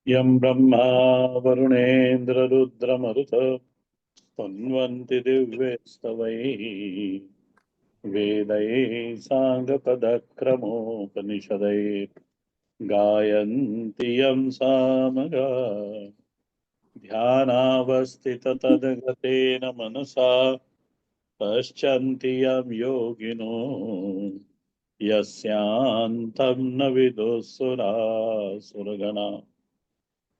यं ब्रह्मा वरुणेन्द्ररुद्रमरुत स्तन्वन्ति दिव्यैस्तवैः वेदैः साङ्गपदक्रमोपनिषदैः गायन्ति यं सामगा ध्यानावस्थिततद्गतेन मनसा पश्यन्ति यं योगिनो यस्यान्तं न विदुःसुरासुरगणा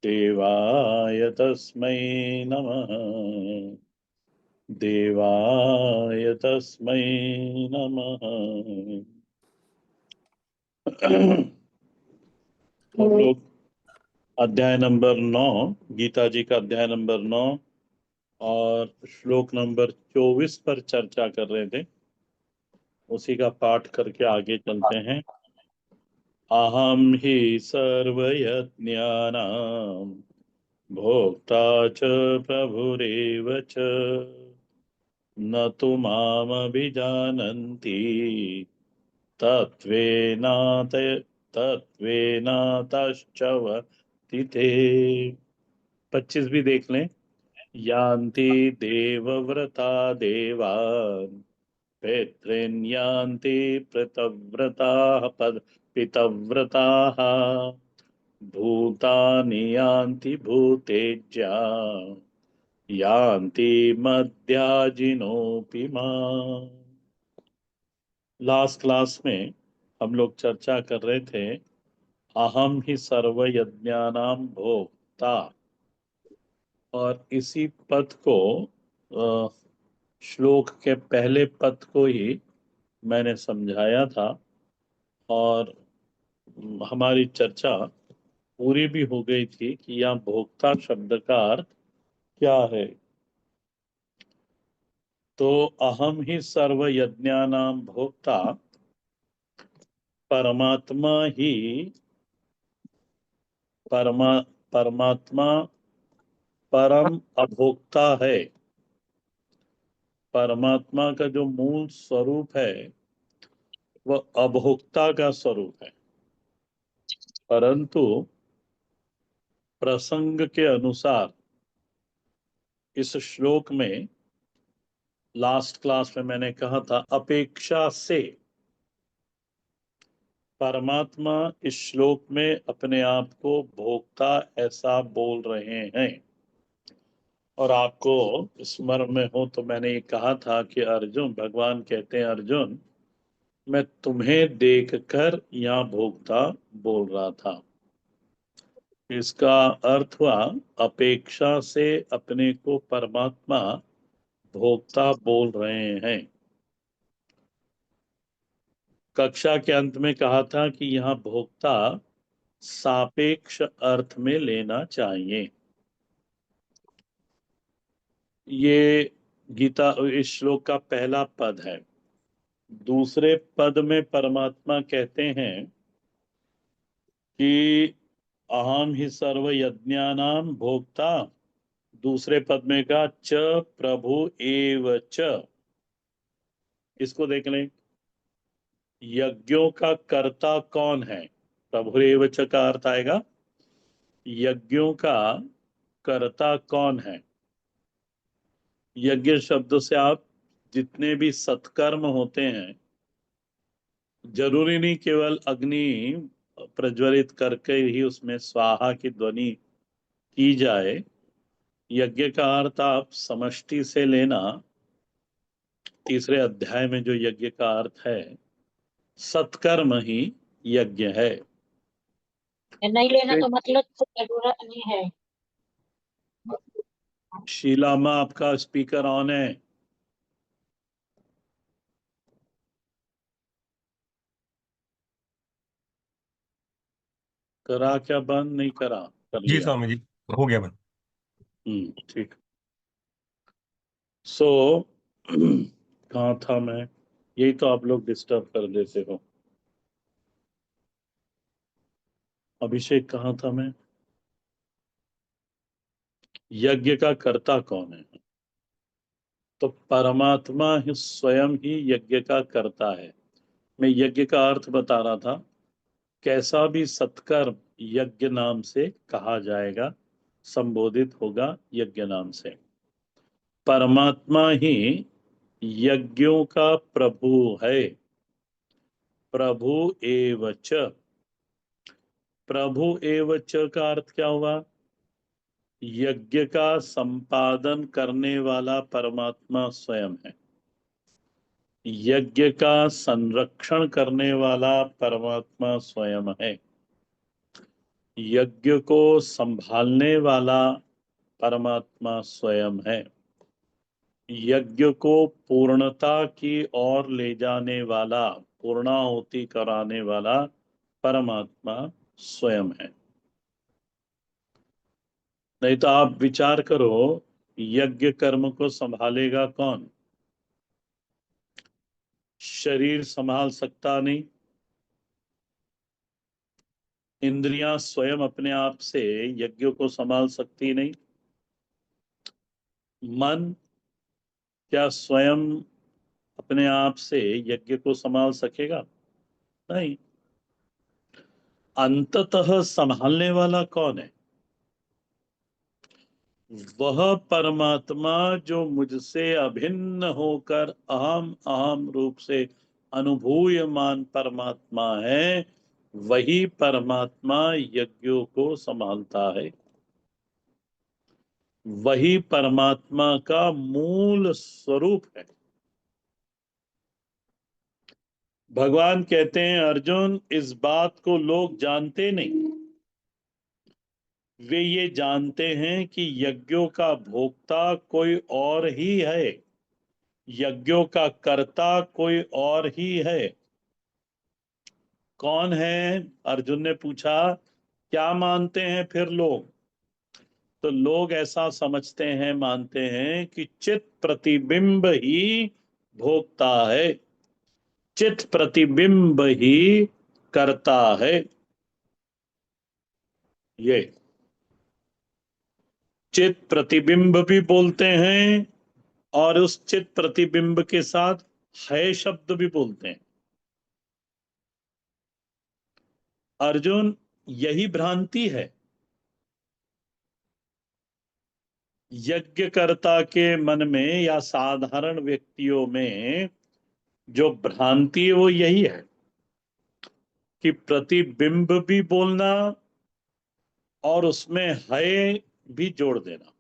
देवाय तस्मै नमः। देवाय तस्मै नमः। हम लोग अध्याय नंबर 9, गीता जी का अध्याय नंबर 9 और श्लोक नंबर 24 पर चर्चा कर रहे थे। उसी का पाठ करके आगे चलते हैं। अहम ही सर्वयज्ञानां भोक्ता च प्रभुरेव च न तु मामभिजानन्ति तत्त्वेनात तत्त्वेनातश्चवति ते। 25 भी देख लें। यान्ति देवव्रता देवान् पितॄन् यान्ति पितव्रताः पितव्रताः भूतानि यान्ति भूतेज्या यान्ति मद्याजिनोऽपि माम्। लास्ट क्लास में हम लोग चर्चा कर रहे थे अहम ही सर्व यज्ञानाम भोक्ता, और इसी पद को श्लोक के पहले पद को ही मैंने समझाया था और हमारी चर्चा पूरी भी हो गई थी कि यहाँ भोक्ता शब्द का अर्थ क्या है। तो अहम ही सर्व यज्ञानाम भोक्ता, परमात्मा ही परमात्मा परम अभोक्ता है। परमात्मा का जो मूल स्वरूप है वह अभोक्ता का स्वरूप है, परंतु प्रसंग के अनुसार इस श्लोक में, लास्ट क्लास में मैंने कहा था, अपेक्षा से परमात्मा इस श्लोक में अपने आप को भोक्ता ऐसा बोल रहे हैं। और आपको स्मरण में हो तो मैंने ये कहा था कि अर्जुन, भगवान कहते हैं अर्जुन, मैं तुम्हें देखकर यहाँ भोक्ता बोल रहा था। इसका अर्थ हुआ अपेक्षा से अपने को परमात्मा भोक्ता बोल रहे हैं। कक्षा के अंत में कहा था कि यहाँ भोक्ता सापेक्ष अर्थ में लेना चाहिए। ये गीता इस श्लोक का पहला पद है। दूसरे पद में परमात्मा कहते हैं कि अहम ही सर्व यज्ञानाम भोक्ता। दूसरे पद में कहा च प्रभु एव च। इसको देख लें, यज्ञों का कर्ता कौन है? प्रभु एव च का अर्थ आएगा यज्ञों का कर्ता कौन है। यज्ञ शब्द से आप जितने भी सत्कर्म होते हैं, जरूरी नहीं केवल अग्नि प्रज्वलित करके ही उसमें स्वाहा की ध्वनि की जाए। यज्ञ का अर्थ आप समष्टि से लेना। तीसरे अध्याय में जो यज्ञ का अर्थ है, सत्कर्म ही यज्ञ है। नहीं लेना तो मतलब तो जरूरत नहीं है। शीला माँ, आपका स्पीकर ऑन है? करा क्या बंद? नहीं करा? कर जी लिया? स्वामी जी, हो गया बंद। ठीक। सो कहाँ था मैं? यही तो आप लोग डिस्टर्ब कर देते हो। अभिषेक, कहाँ था मैं? यज्ञ का कर्ता कौन है? तो परमात्मा ही स्वयं ही यज्ञ का कर्ता है। मैं यज्ञ का अर्थ बता रहा था। कैसा भी सत्कर्म यज्ञ नाम से कहा जाएगा, संबोधित होगा यज्ञ नाम से। परमात्मा ही यज्ञों का प्रभु है। प्रभु एव च। प्रभु एव च का अर्थ क्या हुआ? यज्ञ का संपादन करने वाला परमात्मा स्वयं है। यज्ञ का संरक्षण करने वाला परमात्मा स्वयं है। यज्ञ को संभालने वाला परमात्मा स्वयं है। यज्ञ को पूर्णता की ओर ले जाने वाला, पूर्णाहुति कराने वाला परमात्मा स्वयं है। नहीं तो आप विचार करो, यज्ञ कर्म को संभालेगा कौन? शरीर संभाल सकता नहीं। इंद्रियां स्वयं अपने आप से यज्ञ को संभाल सकती नहीं। मन क्या स्वयं अपने आप से यज्ञ को संभाल सकेगा? नहीं। अंततः संभालने वाला कौन है? वह परमात्मा जो मुझसे अभिन्न होकर अहम अहम रूप से अनुभूयमान परमात्मा है। वही परमात्मा यज्ञों को संभालता है। वही परमात्मा का मूल स्वरूप है। भगवान कहते हैं, अर्जुन, इस बात को लोग जानते नहीं। वे ये जानते हैं कि यज्ञों का भोक्ता कोई और ही है, यज्ञों का कर्ता कोई और ही है। कौन है? अर्जुन ने पूछा। क्या मानते हैं फिर लोग? तो लोग ऐसा समझते हैं, मानते हैं कि चित प्रतिबिंब ही भोक्ता है, चित प्रतिबिंब ही करता है। ये चित प्रतिबिंब भी बोलते हैं और उस चित प्रतिबिंब के साथ है शब्द भी बोलते हैं। अर्जुन, यही भ्रांति है। यज्ञकर्ता के मन में या साधारण व्यक्तियों में जो भ्रांति है वो यही है कि प्रतिबिंब भी बोलना और उसमें है भी जोड़ देना।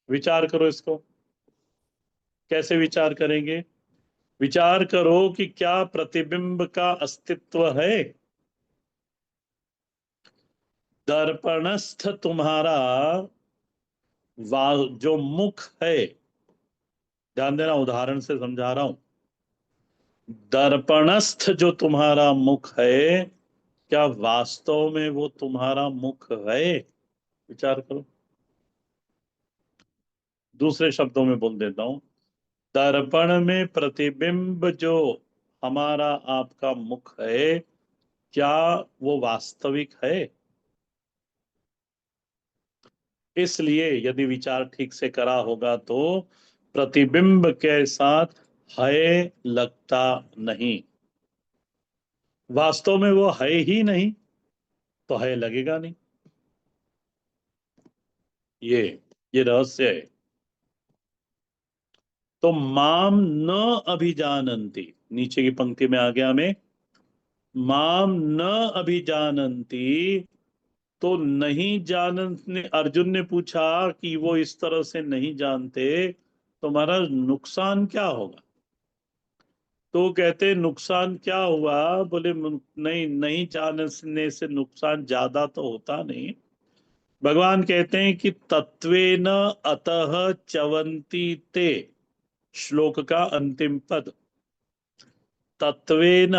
विचार करो इसको। कैसे विचार करेंगे? विचार करो कि क्या प्रतिबिंब का अस्तित्व है? दर्पणस्थ तुम्हारा जो मुख है, ध्यान देना, उदाहरण से समझा रहा हूं। दर्पणस्थ जो तुम्हारा मुख है, क्या वास्तव में वो तुम्हारा मुख है? विचार करो। दूसरे शब्दों में बोल देता हूं, दर्पण में प्रतिबिंब जो हमारा आपका मुख है, क्या वो वास्तविक है? इसलिए यदि विचार ठीक से करा होगा तो प्रतिबिंब के साथ है लगता नहीं। वास्तव में वो है ही नहीं तो है लगेगा नहीं। ये ये रहस्य है। तो माम न अभिजानंति, नीचे की पंक्ति में आ गया में, माम न अभिजानंति, तो नहीं जानने। अर्जुन ने पूछा कि वो इस तरह से नहीं जानते, तुम्हारा नुकसान क्या होगा? तो कहते नुकसान क्या हुआ? बोले नहीं, नहीं जानने से नुकसान ज्यादा तो होता नहीं। भगवान कहते हैं कि तत्वेन अतः च्यवन्ति ते, श्लोक का अंतिम पद, तत्वेन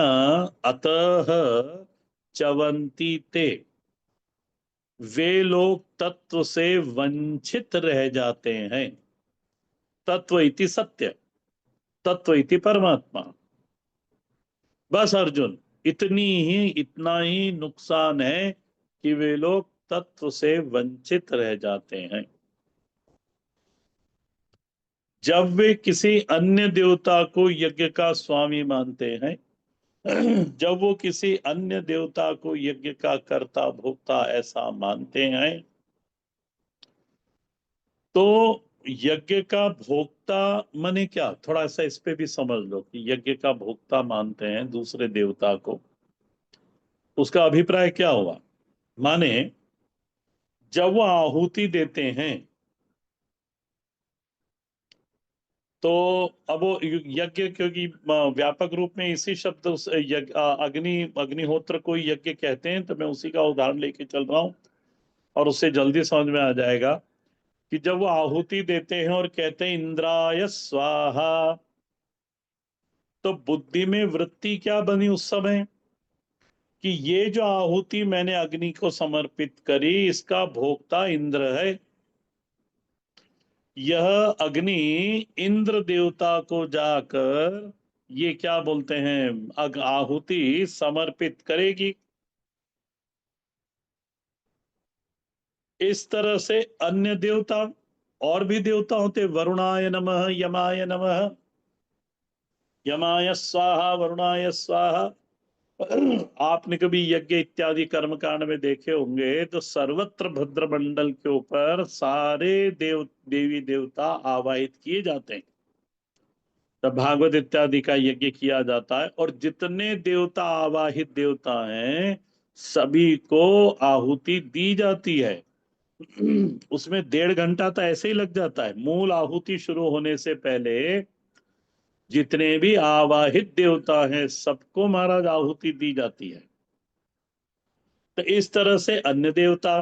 अतः च्यवन्ति ते, वे लोग तत्व से वंचित रह जाते हैं। तत्व इति सत्य, तत्व इति परमात्मा। बस अर्जुन, इतना ही नुकसान है कि वे लोग तत्व से वंचित रह जाते हैं। जब वे किसी अन्य देवता को यज्ञ का स्वामी मानते हैं, जब वो किसी अन्य देवता को यज्ञ का कर्ता भोक्ता ऐसा मानते हैं, तो यज्ञ का भोक्ता माने क्या, थोड़ा सा इस पे भी समझ लो कि यज्ञ का भोक्ता मानते हैं दूसरे देवता को, उसका अभिप्राय क्या हुआ। माने जब वो आहुति देते हैं, तो अब वो यज्ञ, क्योंकि व्यापक रूप में इसी शब्द अग्निहोत्र को यज्ञ कहते हैं, तो मैं उसी का उदाहरण लेके चल रहा हूं और उससे जल्दी समझ में आ जाएगा कि जब वो आहुति देते हैं और कहते हैं इंद्राय स्वाहा, तो बुद्धि में वृत्ति क्या बनी उस समय कि ये जो आहुति मैंने अग्नि को समर्पित करी, इसका भोक्ता इंद्र है। यह अग्नि इंद्र देवता को जाकर ये क्या बोलते हैं, आहुति समर्पित करेगी। इस तरह से अन्य देवता, और भी देवता होते, वरुणाय नमः, यमाय नमः, यमाय स्वाहा, वरुणाय स्वाहा। आपने कभी यज्ञ इत्यादि कर्मकांड में देखे होंगे तो सर्वत्र भद्रमंडल के ऊपर सारे देवी देवता आवाहित किए जाते हैं, तब भागवत इत्यादि का यज्ञ किया जाता है, और जितने देवता आवाहित देवता हैं सभी को आहुति दी जाती है। उसमें 1.5 घंटा तो ऐसे ही लग जाता है। मूल आहुति शुरू होने से पहले जितने भी आवाहित देवता हैं सबको महाराज आहुति दी जाती है। तो इस तरह से अन्य देवता,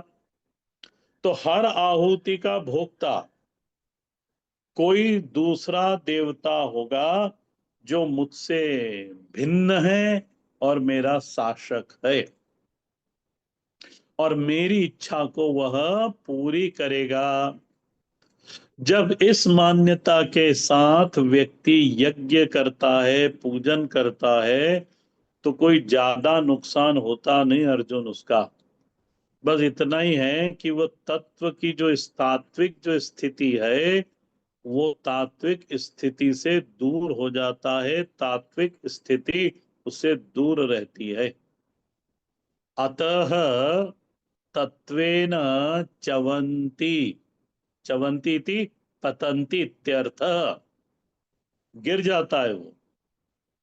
तो हर आहुति का भोक्ता कोई दूसरा देवता होगा जो मुझसे भिन्न है और मेरा शासक है, और मेरी इच्छा को वह पूरी करेगा। जब इस मान्यता के साथ व्यक्ति यज्ञ करता है, पूजन करता है, तो कोई ज्यादा नुकसान होता नहीं अर्जुन उसका। बस इतना ही है कि वो तत्व की जो तात्विक जो स्थिति है, वो तात्विक स्थिति से दूर हो जाता है, तात्विक स्थिति उससे दूर रहती है। अतः तत्वेन चवंती, चवंती इति पतंती इत्यर्थ, गिर जाता है वो,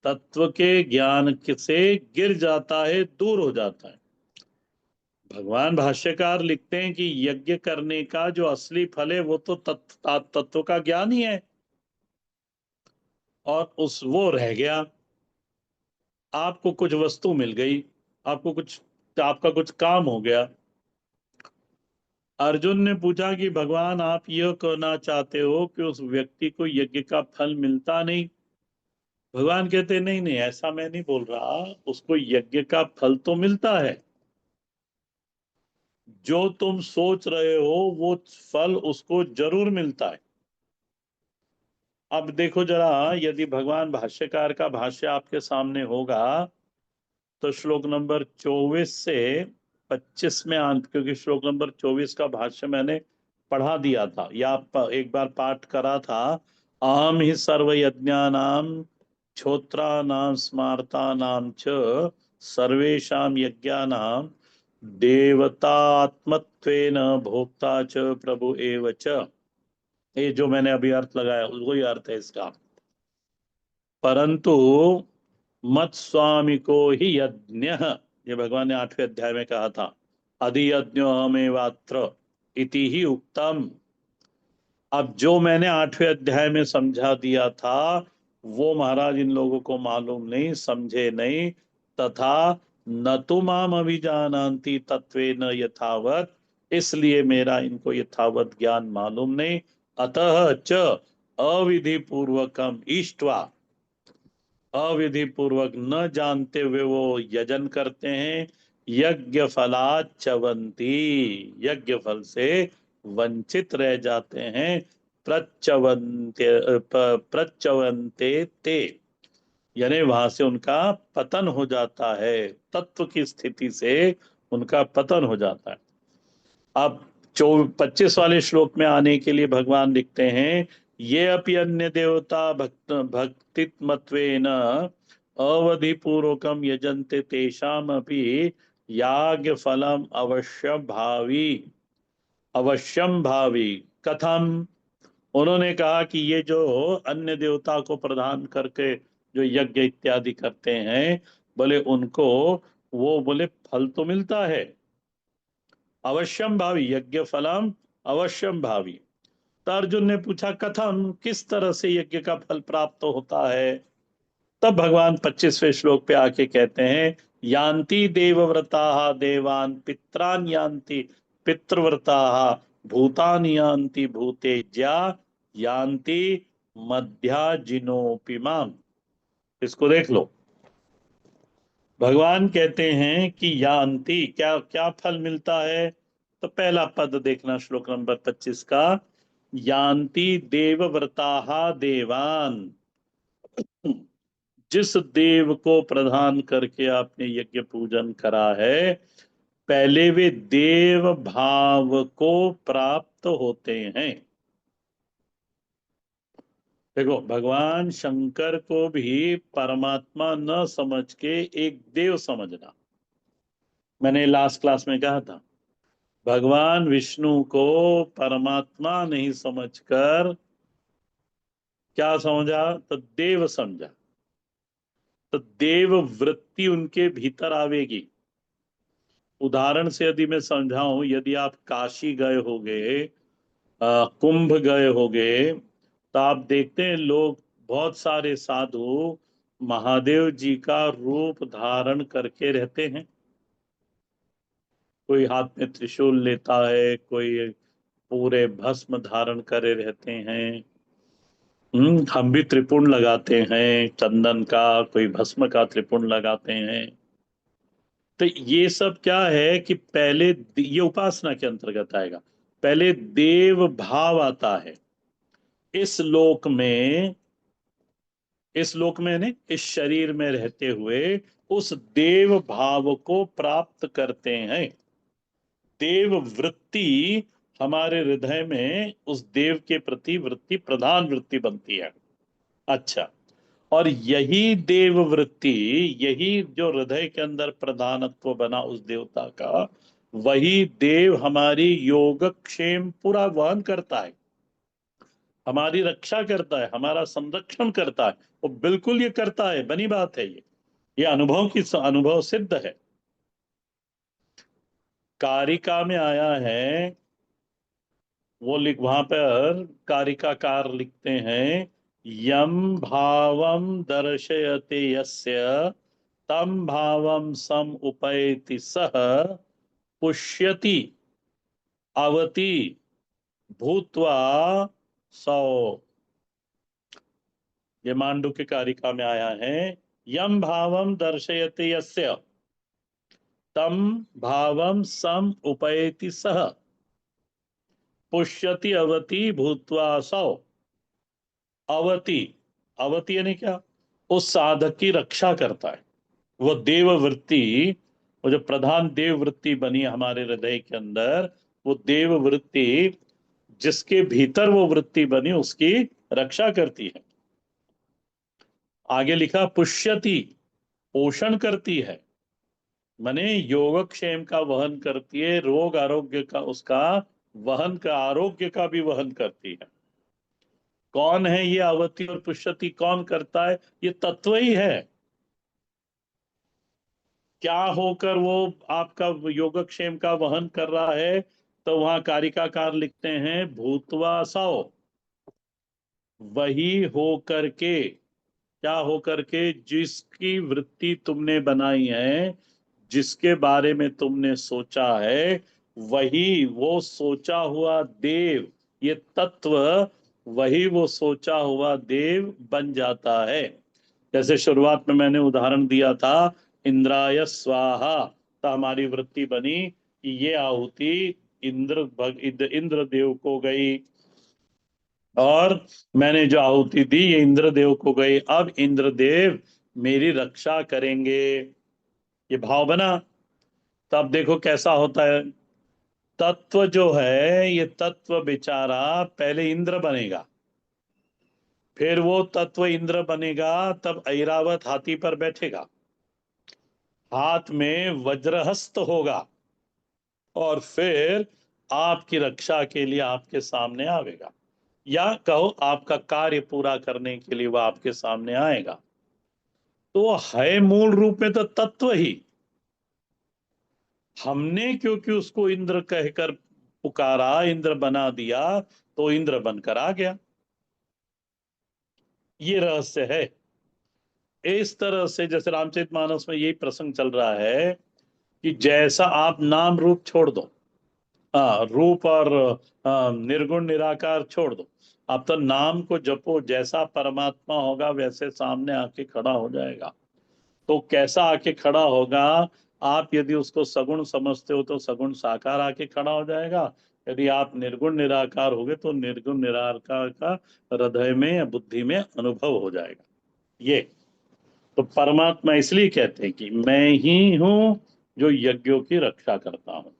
तत्व के ज्ञान से गिर जाता है, दूर हो जाता है। भगवान भाष्यकार लिखते हैं कि यज्ञ करने का जो असली फल है वो तो तत्व का ज्ञान ही है, और उस वो रह गया। आपको कुछ वस्तु मिल गई, आपको कुछ, आपका कुछ काम हो गया। अर्जुन ने पूछा कि भगवान आप यह कहना चाहते हो कि उस व्यक्ति को यज्ञ का फल मिलता नहीं। भगवान कहते नहीं नहीं, ऐसा मैं नहीं बोल रहा, उसको यज्ञ का फल तो मिलता है। जो तुम सोच रहे हो वो फल उसको जरूर मिलता है। अब देखो जरा, यदि भगवान भाष्यकार का भाष्य आपके सामने होगा तो श्लोक नंबर 24 से 25 में अंत, क्योंकि श्लोक नंबर 24 का भाष्य मैंने पढ़ा दिया था या एक बार पाठ करा था। अहम ही सर्व यज्ञानाम क्षोत्रानाम स्मार्तानाम च सर्वेषां यज्ञानाम देवतात्मत्वेन भोक्ता च प्रभु एव च। ये जो मैंने अभी अर्थ लगाया वही अर्थ है इसका। परंतु मत स्वामी को ही यज्ञ, ये भगवान ने 8वें अध्याय में कहा था, अधियज्ञो हमेवात्र इति ही उक्तम। अब जो मैंने 8वें अध्याय में समझा दिया था वो महाराज इन लोगों को मालूम नहीं, समझे नहीं। तथा न तो माम अभिजानान्ति तत्वेन यथावत, इसलिए मेरा इनको यथावत ज्ञान मालूम नहीं। अतः च अविधि पूर्वकम इष्ट्वा, अविधि पूर्वक न जानते हुए वो यजन करते हैं। यज्ञ फलाच्चवंती, यज्ञ फल से वंचित रह जाते हैं। प्रच्चवंते प्रच्चवंते ते, यानी वहां से उनका पतन हो जाता है, तत्व की स्थिति से उनका पतन हो जाता है। अब 25 वाले श्लोक में आने के लिए भगवान लिखते हैं, ये अपि अन्य देवता भक्तित्मत्वेन अवधि पूर्वकम यजन्ते तेषाम अपि याज्ञ फलम अवश्यम भावी कथम। उन्होंने कहा कि ये जो अन्य देवता को प्रदान करके जो यज्ञ इत्यादि करते हैं, बोले उनको वो बोले फल तो मिलता है, अवश्यम भावी, यज्ञ फलम अवश्यम भावी। तो अर्जुन ने पूछा कथम, किस तरह से यज्ञ का फल प्राप्त होता है। तब भगवान 25वें श्लोक पे आके कहते हैं, यान्ति देवव्रता देवान पित्रान यान्ति पितृव्रता भूतानि यान्ति भूतेज्या यान्ति मध्याजिनोपि माम। इसको देख लो। भगवान कहते हैं कि यान्ति, क्या क्या फल मिलता है। तो पहला पद देखना, श्लोक नंबर 25 का, यान्ति देवव्रता देवान। जिस देव को प्रधान करके आपने यज्ञ पूजन करा है, पहले वे देव भाव को प्राप्त होते हैं। देखो, भगवान शंकर को भी परमात्मा न समझ के एक देव समझना। मैंने लास्ट क्लास में कहा था, भगवान विष्णु को परमात्मा नहीं समझकर क्या समझा, तो देव समझा। तो देव वृत्ति उनके भीतर आवेगी। उदाहरण से यदि मैं समझाऊं, यदि आप काशी गए होगे, कुंभ गए होगे, तो आप देखते हैं लोग, बहुत सारे साधु महादेव जी का रूप धारण करके रहते हैं। कोई हाथ में त्रिशूल लेता है, कोई पूरे भस्म धारण करे रहते हैं। हम भी त्रिपुंड लगाते हैं चंदन का, कोई भस्म का त्रिपुंड लगाते हैं। तो ये सब क्या है कि पहले ये उपासना के अंतर्गत आएगा। पहले देव भाव आता है। इस लोक में, इस लोक में ने इस शरीर में रहते हुए उस देव भाव को प्राप्त करते हैं। देव वृत्ति हमारे हृदय में उस देव के प्रति वृत्ति, प्रधान वृत्ति बनती है। अच्छा, और यही देव वृत्ति, यही जो हृदय के अंदर प्रधानत्व बना उस देवता का, वही देव हमारी योगक्षेम पूरा वहन करता है, हमारी रक्षा करता है, हमारा संरक्षण करता है। वो बिल्कुल ये करता है, बनी बात है ये अनुभव सिद्ध है। कारिका में आया है, वो लिख, वहां पर कारिकाकार लिखते हैं, यम भावम दर्शयते यस्य तम भावम सम उपैति सह पुष्यति अवति भूत्वा सौ। ये मांडुक्य कारिका में आया है, यम भावम दर्शयते यस्य तम भावम सम उपैति सह पुष्यति अवति भूत्वा सौ। अवति, अवति यानी क्या, उस साधक की रक्षा करता है। वो देव वृत्ति, वो जो प्रधान देव वृत्ति बनी हमारे हृदय के अंदर, वो देव वृत्ति जिसके भीतर वो वृत्ति बनी, उसकी रक्षा करती है। आगे लिखा पुष्यति, पोषण करती है, माने योगक्षेम का वहन करती है, रोग आरोग्य का, उसका वहन का, आरोग्य का भी वहन करती है। कौन है ये अवति और पुष्यति, कौन करता है, ये तत्व ही है। क्या होकर वो आपका योगक्षेम का वहन कर रहा है, तो वहां कारिकाकार लिखते हैं भूतवा सौ, वही हो करके, क्या हो करके, जिसकी वृत्ति तुमने बनाई है, जिसके बारे में तुमने सोचा है, वही वो सोचा हुआ देव, ये तत्व, वही वो सोचा हुआ देव बन जाता है। जैसे शुरुआत में मैंने उदाहरण दिया था, इंद्राय स्वाहा, तो हमारी वृत्ति बनी कि ये आहुति इंद्र देव को गई, और मैंने जो आहुति दी ये इंद्रदेव को गई, अब इंद्रदेव मेरी रक्षा करेंगे, ये भाव बना। तब देखो कैसा होता है, तत्व जो है, ये तत्व बेचारा पहले इंद्र बनेगा, फिर वो तत्व इंद्र बनेगा, तब ऐरावत हाथी पर बैठेगा, हाथ में वज्रहस्त होगा, और फिर आपकी रक्षा के लिए आपके सामने आवेगा, या कहो आपका कार्य पूरा करने के लिए वह आपके सामने आएगा। तो है मूल रूप में तो तत्व ही, हमने क्योंकि उसको इंद्र कहकर पुकारा, इंद्र बना दिया, तो इंद्र बनकर आ गया। ये रहस्य है। इस तरह से जैसे रामचरितमानस में यही प्रसंग चल रहा है कि जैसा आप नाम रूप छोड़ दो, हाँ, रूप और निर्गुण निराकार छोड़ दो, आप तो नाम को जपो, जैसा परमात्मा होगा वैसे सामने आके खड़ा हो जाएगा। तो कैसा आके खड़ा होगा? आप यदि उसको सगुण समझते हो तो सगुण साकार आके खड़ा हो जाएगा, यदि आप निर्गुण निराकार होगे तो निर्गुण निराकार का हृदय में या बुद्धि में अनुभव हो जाएगा। ये तो परमात्मा इसलिए कहते हैं कि मैं ही हूं जो यज्ञों की रक्षा करता हूं,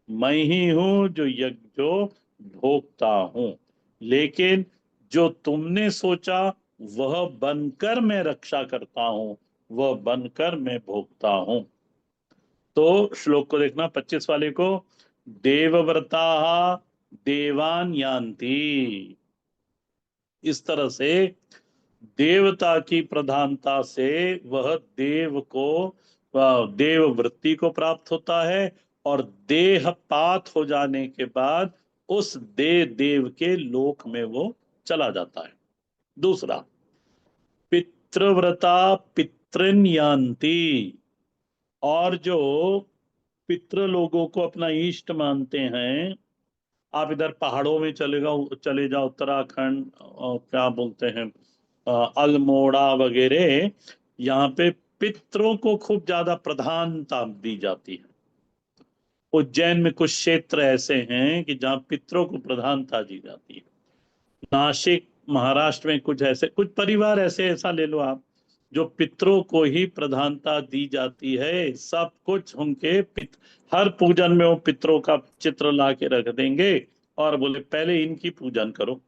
मैं ही हूं जो यज्ञ भोगता हूं, लेकिन जो तुमने सोचा वह बनकर मैं रक्षा करता हूं, वह बनकर मैं भोगता हूं। तो श्लोक को देखना, 25 वाले को, देवव्रता देवान यान्ति। इस तरह से देवता की प्रधानता से वह देव को, देव वृत्ति को प्राप्त होता है, और देहपात हो जाने के बाद उस देव के लोक में वो चला जाता है। दूसरा, पितृव्रता पितृन यान्ति। और जो पितृ लोगों को अपना इष्ट मानते हैं, आप इधर पहाड़ों में चले जाओ, उत्तराखंड, क्या बोलते हैं, अल्मोड़ा वगैरह, यहाँ पे पितरों को खूब ज्यादा प्रधानता दी जाती है। उज्जैन में कुछ क्षेत्र ऐसे हैं कि जहाँ पितरों को प्रधानता दी जाती है। नासिक महाराष्ट्र में कुछ ऐसे, कुछ परिवार ऐसे, ऐसा ले लो आप, जो पितरों को ही प्रधानता दी जाती है। सब कुछ उनके हर पूजन में वो पितरों का चित्र ला के रख देंगे और बोले पहले इनकी पूजन करो।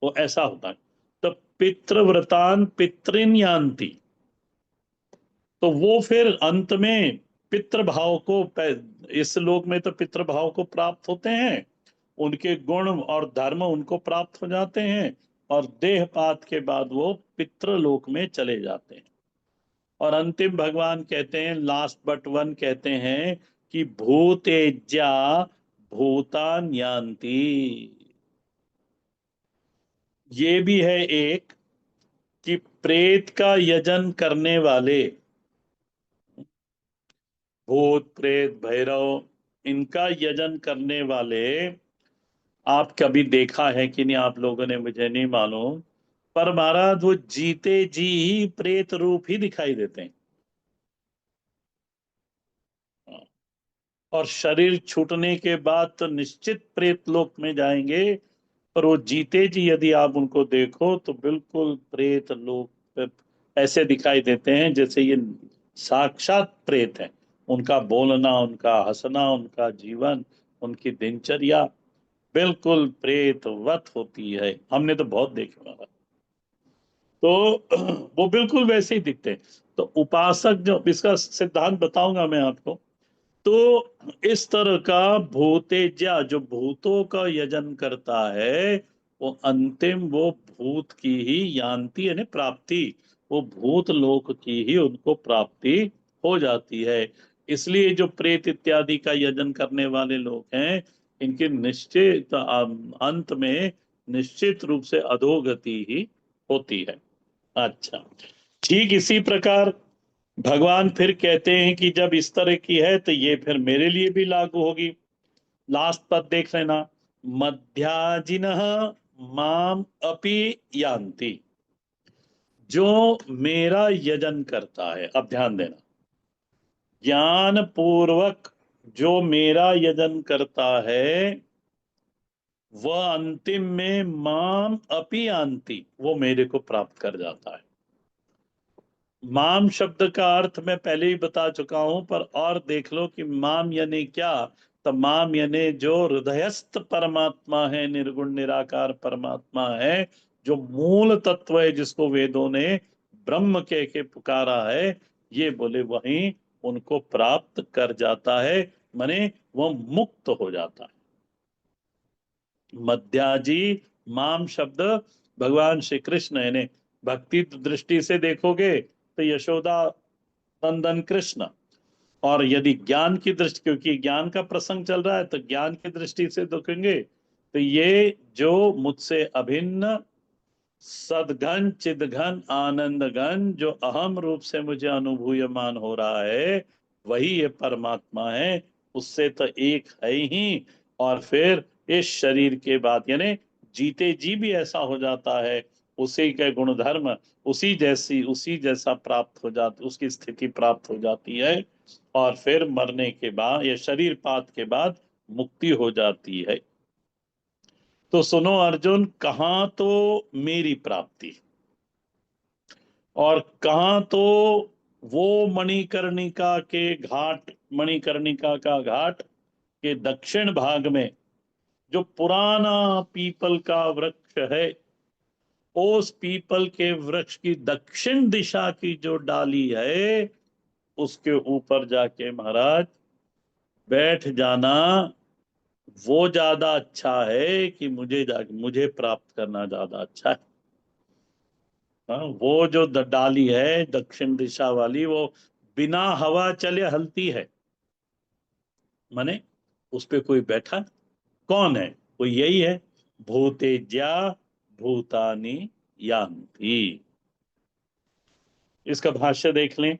वो ऐसा होता है। तो पितृव्रतान पितृन यान्ति, तो वो फिर अंत में पितृभाव को, इस लोक में तो पितृभाव को प्राप्त होते हैं, उनके गुण और धर्म उनको प्राप्त हो जाते हैं, और देहपात के बाद वो पितृलोक में चले जाते हैं। और अंतिम भगवान कहते हैं, लास्ट बट वन कहते हैं कि भूतेज्या भूतान यान्ति। ये भी है एक, कि प्रेत का यजन करने वाले, भूत प्रेत भैरव, इनका यजन करने वाले, आप कभी देखा है कि नहीं आप लोगों ने, मुझे नहीं मालूम, पर महाराज वो जीते जी ही प्रेत रूप ही दिखाई देते हैं। और शरीर छूटने के बाद तो निश्चित प्रेत लोक में जाएंगे, पर वो जीते जी यदि आप उनको देखो तो बिल्कुल प्रेत लोक पे ऐसे दिखाई देते हैं जैसे ये साक्षात प्रेत है। उनका बोलना, उनका हंसना, उनका जीवन, उनकी दिनचर्या बिल्कुल प्रेतवत होती है। हमने तो बहुत देखे महाराज। तो वो बिल्कुल वैसे ही दिखते हैं। तो उपासक, जो इसका सिद्धांत बताऊंगा मैं आपको, तो इस तरह का भूतेज्या, जो भूतों का यजन करता है, वो अंतिम वो भूत की ही यान्ति, यानी प्राप्ति, वो भूत लोक की ही उनको प्राप्ति हो जाती है। इसलिए जो प्रेत इत्यादि का यजन करने वाले लोग हैं, इनके निश्चित अंत में निश्चित रूप से अधोगति ही होती है। अच्छा, ठीक इसी प्रकार भगवान फिर कहते हैं कि जब इस तरह की है तो ये फिर मेरे लिए भी लागू होगी। लास्ट पद देख लेना, मध्याजिनः माम अपि यान्ति। जो मेरा यजन करता है, अब ध्यान देना, ज्ञान पूर्वक जो मेरा यजन करता है, वह अंतिम में माम अपि यान्ति, वो मेरे को प्राप्त कर जाता है। माम शब्द का अर्थ मैं पहले ही बता चुका हूं, पर और देख लो कि माम यानी क्या। तो माम यानी जो हृदयस्थ परमात्मा है, निर्गुण निराकार परमात्मा है, जो मूल तत्व है जिसको वेदों ने ब्रह्म कह के पुकारा है, ये बोले वहीं उनको प्राप्त कर जाता है, माने वह मुक्त हो जाता है। मध्याजी माम शब्द भगवान श्री कृष्ण, यानी भक्ति दृष्टि से देखोगे तो यशोदा नंदन कृष्ण, और यदि ज्ञान की दृष्टि, क्योंकि ज्ञान का प्रसंग चल रहा है, तो ज्ञान की दृष्टि से देखेंगे तो ये जो मुझसे अभिन्न सदघन चिदघन आनंद घन जो अहम रूप से मुझे अनुभूयमान हो रहा है, वही ये परमात्मा है, उससे तो एक है ही। और फिर इस शरीर के बाद यानी जीते जी भी ऐसा हो जाता है, उसी के गुणधर्म उसी जैसा प्राप्त हो जाती, उसकी स्थिति प्राप्त हो जाती है, और फिर मरने के बाद या शरीर पात के बाद मुक्ति हो जाती है। तो सुनो अर्जुन, कहाँ तो मेरी प्राप्ति, और कहाँ तो वो मणिकर्णिका के घाट, मणिकर्णिका का घाट के दक्षिण भाग में जो पुराना पीपल का वृक्ष है, उस पीपल के वृक्ष की दक्षिण दिशा की जो डाली है, उसके ऊपर जाके महाराज बैठ जाना, वो ज्यादा अच्छा है कि मुझे प्राप्त करना ज्यादा अच्छा है। हाँ, वो जो डाली है दक्षिण दिशा वाली, वो बिना हवा चले हलती है, माने उस पे कोई बैठा, कौन है? वो यही है, भूतेज्या भूतानि यान्ति। इसका भाष्य देख लें।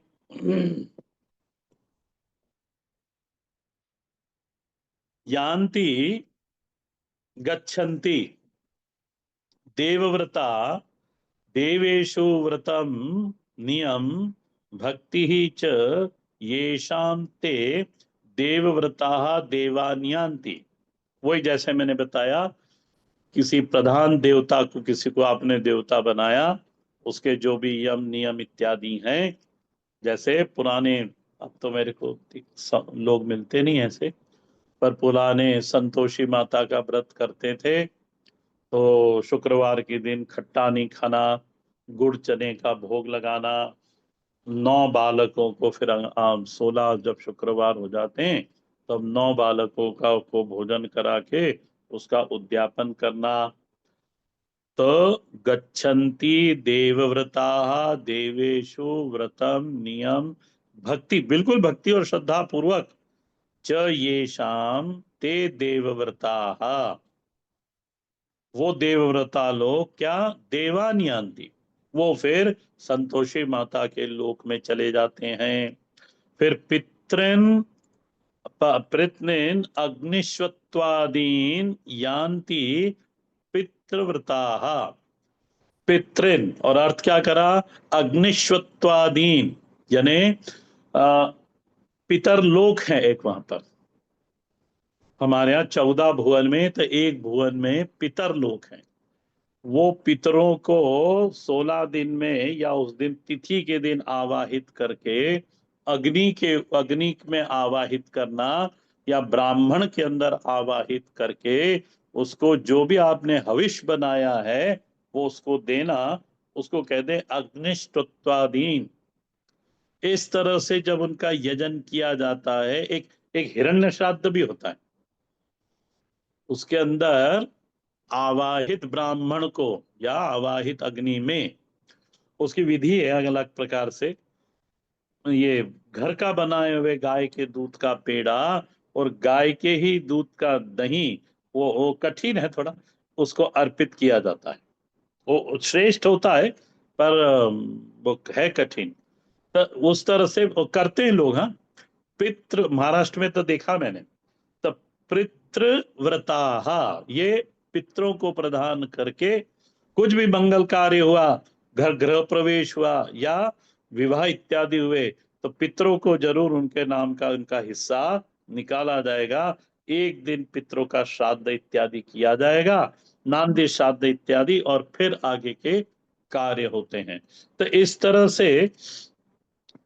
यान्ति गच्छन्ति देवव्रता देवेषु व्रतम नियम भक्ति ही च येषां ते देवव्रता देवान्यान्ति। वही जैसे मैंने बताया, किसी प्रधान देवता को, किसी को आपने देवता बनाया, उसके जो भी यम नियम इत्यादि हैं, जैसे पुराने, अब तो मेरे को लोग मिलते नहीं ऐसे, पर पुराने संतोषी माता का व्रत करते थे, तो शुक्रवार के दिन खट्टा नहीं खाना, गुड़ चने का भोग लगाना, 9 बालकों को, फिर 16 जब शुक्रवार हो जाते हैं तब 9 बालकों को भोजन करा के उसका उद्यापन करना। तो गच्छन्ति देवव्रता देवेषु व्रतम नियम भक्ति, बिल्कुल भक्ति और श्रद्धा पूर्वक, च येषाम ते देवव्रता, वो देवव्रता लोग क्या, देवानियांति, वो फिर संतोषी माता के लोक में चले जाते हैं। फिर पृत्नेन अग्निश्वत्वादीन यान्ति पितृव्रता। पितृन और अर्थ क्या करा, अग्निश्वत्वादीन, यानी अ, पितर लोक है एक वहां पर। हमारे यहाँ 14 भुवन में तो एक भुवन में पितर लोक है। वो पितरों को 16 दिन में या उस दिन तिथि के दिन आवाहित करके अग्नि में आवाहित करना, या ब्राह्मण के अंदर आवाहित करके उसको जो भी आपने हविष बनाया है वो उसको देना, उसको कहते हैं अग्निष्टत्वाधीन। इस तरह से जब उनका यजन किया जाता है, एक एक हिरण्य श्राद्ध भी होता है, उसके अंदर आवाहित ब्राह्मण को या आवाहित अग्नि में, उसकी विधि है अलग अलग प्रकार से। ये घर का बनाए हुए गाय के दूध का पेड़ा और गाय के ही दूध का दही, वो कठिन है थोड़ा, उसको अर्पित किया जाता है। वो श्रेष्ठ होता है, पर वो है कठिन। तो उस तरह से वो करते हैं लोग। हाँ, पितृ महाराष्ट्र में तो देखा मैंने। तो पितृव्रता, ये पितरों को प्रदान करके कुछ भी मंगल कार्य हुआ, घर गृह प्रवेश हुआ या विवाह इत्यादि हुए, तो पितरों को जरूर उनके नाम का उनका हिस्सा निकाला जाएगा। एक दिन पितरों का श्राद्ध इत्यादि किया जाएगा, नांदी श्राद्ध इत्यादि, और फिर आगे के कार्य होते हैं। तो इस तरह से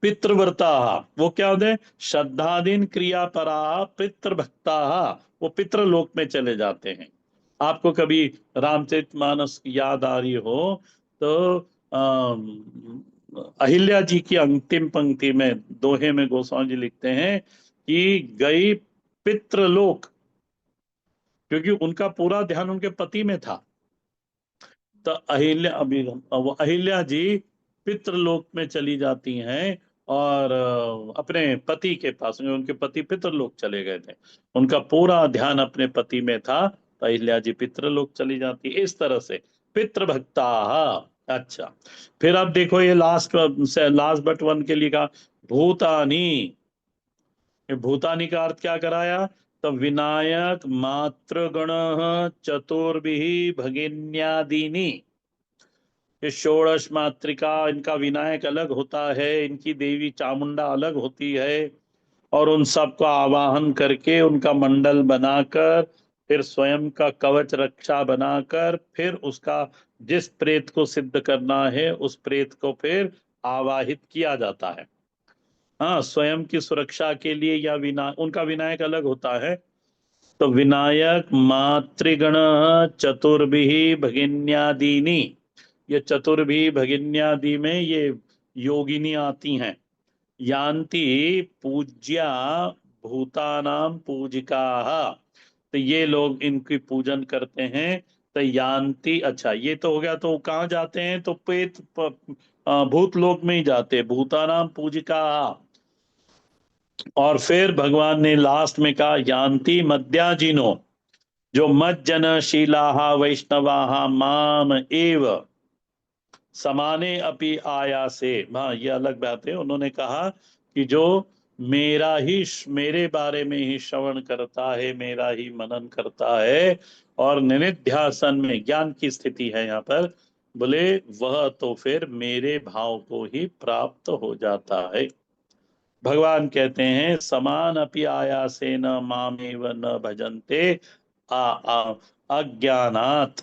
पितृव्रता, वो क्या होते हैं, श्रद्धाधीन क्रियापरा पितृभक्ता, वो पितृलोक में चले जाते हैं। आपको कभी रामचरितमानस की याद आ रही हो तो अहिल्या जी की अंतिम पंक्ति में, दोहे में गोस्वामी जी लिखते हैं कि गई पितृलोक, क्योंकि उनका पूरा ध्यान उनके पति में था। तो अहिल्या, अभी वो अहिल्या जी पितृलोक में चली जाती हैं और अपने पति के पास, उनके पति पितृलोक चले गए थे, उनका पूरा ध्यान अपने पति में था, तो अहिल्या जी पितृलोक चली जाती, इस तरह से पितृभक्ता। अच्छा, फिर अब देखो ये लास्ट बट वन के लिए कहा भूतानी। ये भूतानी का अर्थ क्या कराया? तो विनायक मातृगण चतुर्भि भगिन्यादीनी। ये षोडश मातृका, इनका विनायक अलग होता है, इनकी देवी चामुंडा अलग होती है, और उन सबको आवाहन करके उनका मंडल बनाकर, फिर स्वयं का कवच रक्षा बनाकर, फिर उसका जिस प्रेत को सिद्ध करना है उस प्रेत को फिर आवाहित किया जाता है। हाँ, स्वयं की सुरक्षा के लिए, या उनका विनायक अलग होता है। तो विनायक मातृगण चतुर्भि भगिन्यादीनी, ये चतुर्भि भगिन्यादि में ये योगिनी आती हैं। यान्ति पूज्या भूतानां पूजिका, तो ये लोग इनकी पूजन करते हैं। तो यान्ति, अच्छा ये तो हो गया, तो कहाँ जाते हैं? तो भूत लोक में ही जाते हैं, भूतानां पूजिका। और फिर भगवान ने लास्ट में कहा यान्ति मद्याजिनो, जो मज्जन शीलाहा वैष्णवाहा माम एव समाने अपि आयासे। हाँ, ये अलग बात है। उन्होंने कहा कि जो मेरे बारे में ही श्रवण करता है, मेरा ही मनन करता है, और निनिध्यासन में ज्ञान की स्थिति है यहाँ पर, बोले वह तो फिर मेरे भाव को ही प्राप्त हो जाता है। भगवान कहते हैं समान अपि आयासे न मामेव न भजन्ते अज्ञानात्,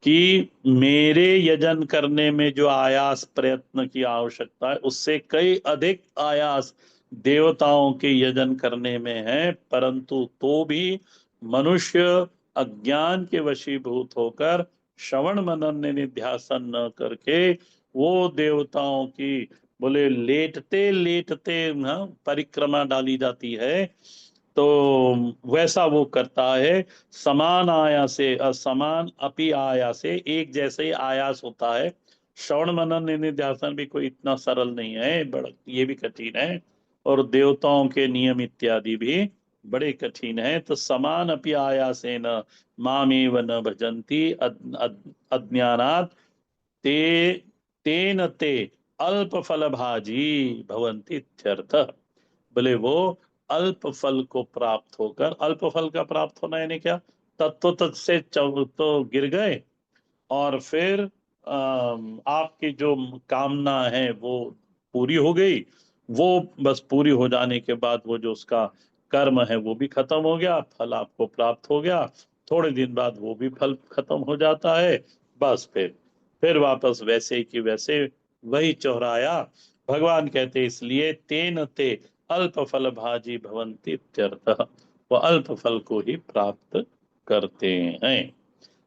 कि मेरे यजन करने में जो आयास प्रयत्न की आवश्यकता है, उससे कई अधिक आयास देवताओं के यजन करने में है, परंतु तो भी मनुष्य अज्ञान के वशीभूत होकर श्रवण मनन निध्यासन न करके वो देवताओं की, बोले लेटते लेटते परिक्रमा डाली जाती है, तो वैसा वो करता है। समान आया से असमान अपि आया से, एक जैसे ही आयास होता है। श्रवण मनन निधिध्यासन भी कोई इतना सरल नहीं है, बड़ा ये भी कठिन है, और देवताओं के नियम इत्यादि भी बड़े कठिन है। तो समान अपि आयासेन मामेव न भजन्ति अज्ञानात् ते तेन ते अल्प फल भाजी भवन्ति इत्यर्थः। बोले वो अल्प फल को प्राप्त होकर, अल्प फल का प्राप्त होना यानी क्या? तत्व तत् से तो गिर गए, और फिर आपकी जो कामना है वो पूरी हो गई। वो बस पूरी हो जाने के बाद वो जो उसका कर्म है वो भी खत्म हो गया, फल आपको प्राप्त हो गया, थोड़े दिन बाद वो भी फल खत्म हो जाता है। बस फिर वापस वैसे ही कि वैसे वही चौराया। भगवान कहते इसलिए तेन ते अल्प फल भाजी भवंती इत्यर्थः, वो अल्प फल को ही प्राप्त करते हैं,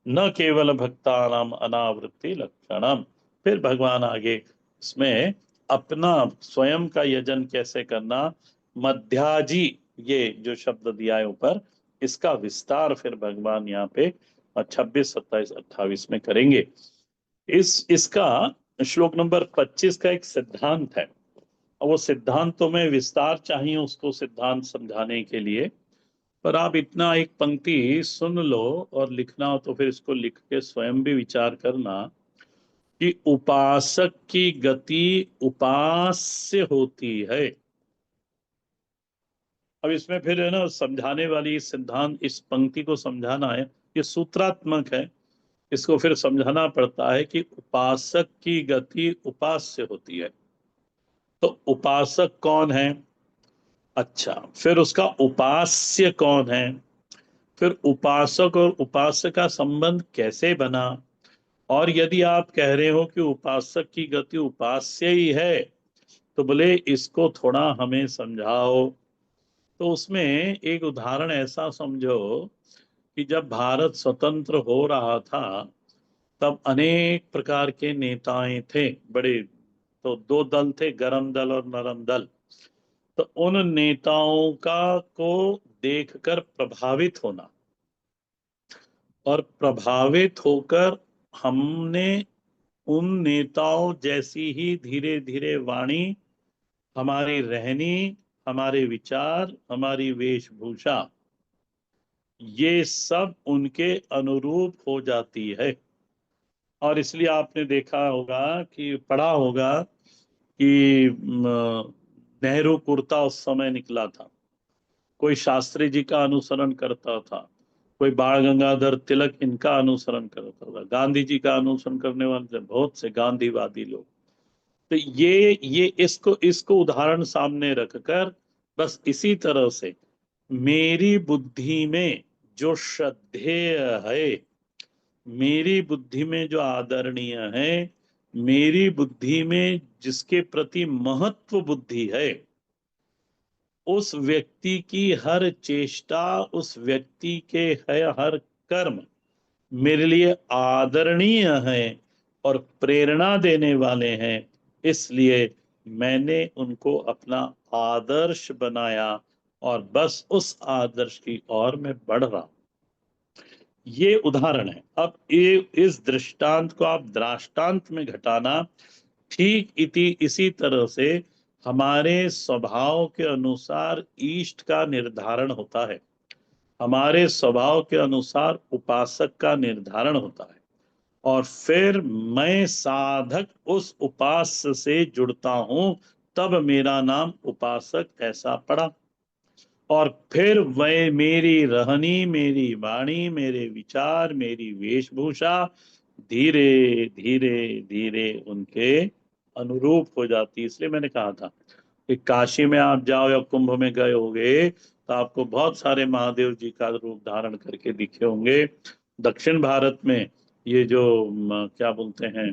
न केवल भक्तानाम अनावृत्ति लक्षणम। फिर भगवान आगे इसमें अपना स्वयं का यजन कैसे करना, मध्याजी, ये जो शब्द दिया है ऊपर, इसका विस्तार फिर भगवान यहाँ पे 26, 27, 28 में करेंगे। इसका श्लोक नंबर 25 का एक सिद्धांत है, और वो सिद्धांत तो में विस्तार चाहिए उसको सिद्धांत समझाने के लिए, पर आप इतना एक पंक्ति सुन लो, और लिखना हो तो फिर इसको लिख के स्वयं भी विचार करना कि उपासक की गति उपास्य होती है। अब इसमें फिर है ना समझाने वाली सिद्धांत, इस पंक्ति को समझाना है, ये सूत्रात्मक है, इसको फिर समझाना पड़ता है कि उपासक की गति उपास्य होती है। तो उपासक कौन है? अच्छा, फिर उसका उपास्य कौन है? फिर उपासक और उपासक का संबंध कैसे बना? और यदि आप कह रहे हो कि उपासक की गति उपास्य ही है, तो बोले इसको थोड़ा हमें समझाओ। तो उसमें एक उदाहरण ऐसा समझो कि जब भारत स्वतंत्र हो रहा था तब अनेक प्रकार के नेताएं थे बड़े। तो दो दल थे, गरम दल और नरम दल। तो उन नेताओं का को देखकर प्रभावित होना और प्रभावित होकर हमने उन नेताओं जैसी ही धीरे धीरे वाणी, हमारी रहनी, हमारे विचार, हमारी वेशभूषा, ये सब उनके अनुरूप हो जाती है। और इसलिए आपने देखा होगा कि पढ़ा होगा कि नेहरू कुर्ता उस समय निकला था, कोई शास्त्री जी का अनुसरण करता था, कोई बाण गंगाधर तिलक इनका अनुसरण करता था, गांधी जी का अनुसरण करने वाले थे बहुत से गांधीवादी लोग। तो ये इसको इसको उदाहरण सामने रखकर बस इसी तरह से मेरी बुद्धि में जो श्रद्धेय है, मेरी बुद्धि में जो आदरणीय है, मेरी बुद्धि में जिसके प्रति महत्व बुद्धि है, उस व्यक्ति की हर चेष्टा, उस व्यक्ति के है हर कर्म मेरे लिए आदरणीय है और प्रेरणा देने वाले हैं। इसलिए मैंने उनको अपना आदर्श बनाया और बस उस आदर्श की ओर मैं बढ़ रहा हूं। ये उदाहरण है। अब ये इस दृष्टांत को आप दृष्टांत में घटाना, ठीक इसी तरह से हमारे स्वभाव के अनुसार इष्ट का निर्धारण होता है, हमारे स्वभाव के अनुसार उपासक का निर्धारण होता है। और फिर मैं साधक उस उपास्य से जुड़ता हूं, तब मेरा नाम उपासक ऐसा पड़ा। और फिर वह मेरी रहनी, मेरी वाणी, मेरे विचार, मेरी वेशभूषा धीरे धीरे धीरे उनके अनुरूप हो जाती। इसलिए मैंने कहा था कि काशी में आप जाओ या कुंभ में गए होंगे तो आपको बहुत सारे महादेव जी का रूप धारण करके दिखे होंगे। दक्षिण भारत में ये जो क्या बोलते हैं,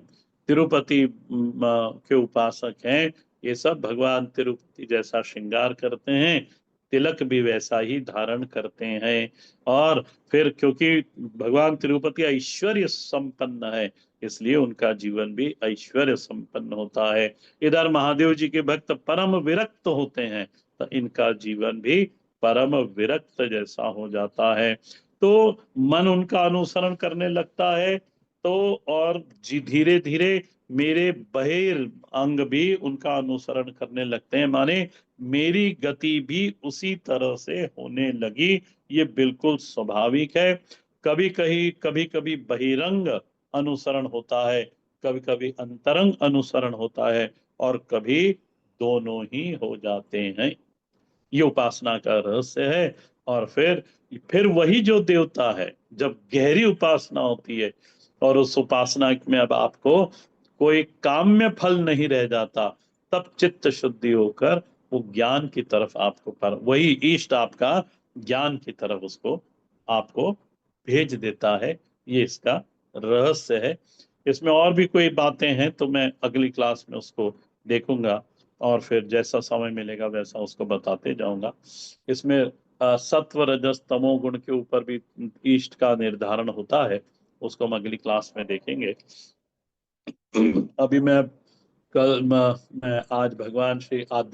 तिरुपति के उपासक हैं, ये सब भगवान तिरुपति जैसा श्रृंगार करते हैं, तिलक भी वैसा ही धारण करते हैं। और फिर क्योंकि भगवान तिरुपति ऐश्वर्य संपन्न है, इसलिए उनका जीवन भी ऐश्वर्य संपन्न होता है। इधर महादेव जी के भक्त परम विरक्त होते हैं, तो इनका जीवन भी परम विरक्त जैसा हो जाता है। तो मन उनका अनुसरण करने लगता है, तो और जी धीरे धीरे मेरे बहिर अंग भी उनका अनुसरण करने लगते हैं, माने मेरी गति भी उसी तरह से होने लगी। ये बिल्कुल स्वाभाविक है। कभी कभी बहिरंग अनुसरण होता है, कभी कभी अंतरंग अनुसरण होता है, और कभी दोनों ही हो जाते हैं। ये उपासना का रहस्य है। और फिर वही जो देवता है, जब गहरी उपासना होती है और उस उपासना में अब आपको कोई काम्य फल नहीं रह जाता, तब चित्त शुद्धि होकर वो ज्ञान की तरफ आपको पर वही इष्ट आपका ज्ञान की तरफ उसको आपको भेज देता है। ये इसका रहस्य है। इसमें और भी कोई बातें हैं तो मैं अगली क्लास में उसको देखूंगा, और फिर जैसा समय मिलेगा वैसा उसको बताते जाऊंगा। इसमें सत्व रजस तमो गुण के ऊपर भी इष्ट का निर्धारण होता है, उसको हम अगली क्लास में देखेंगे। अभी मैं आज भगवान श्री आदित्य